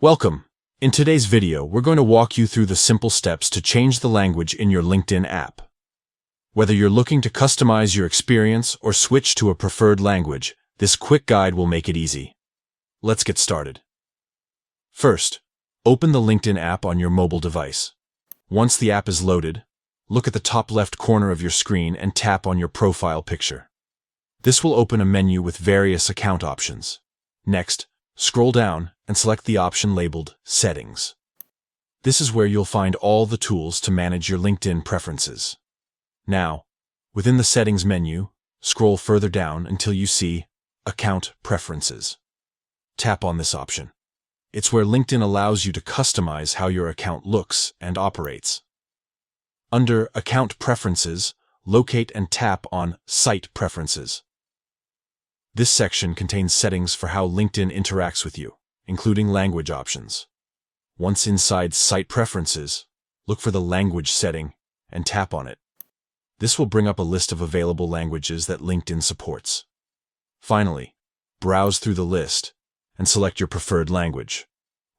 Welcome. In today's video, we're going to walk you through the simple steps to change the language in your LinkedIn app. Whether you're looking to customize your experience or switch to a preferred language, this quick guide will make it easy. Let's get started. First, open the LinkedIn app on your mobile device. Once the app is loaded, look at the top left corner of your screen and tap on your profile picture. This will open a menu with various account options. Next, scroll down and select the option labeled Settings. This is where you'll find all the tools to manage your LinkedIn preferences. Now, within the Settings menu, scroll further down until you see Account Preferences. Tap on this option. It's where LinkedIn allows you to customize how your account looks and operates. Under Account Preferences, locate and tap on Site Preferences. This section contains settings for how LinkedIn interacts with you, including language options. Once inside Site Preferences, look for the language setting and tap on it. This will bring up a list of available languages that LinkedIn supports. Finally, browse through the list and select your preferred language.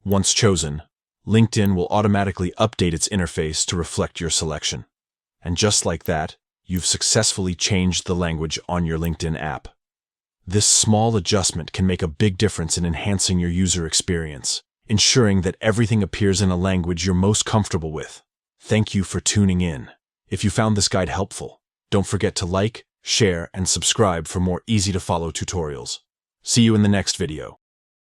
Once chosen, LinkedIn will automatically update its interface to reflect your selection. And just like that, you've successfully changed the language on your LinkedIn app. This small adjustment can make a big difference in enhancing your user experience, ensuring that everything appears in a language you're most comfortable with. Thank you for tuning in. If you found this guide helpful, don't forget to like, share, and subscribe for more easy-to-follow tutorials. See you in the next video.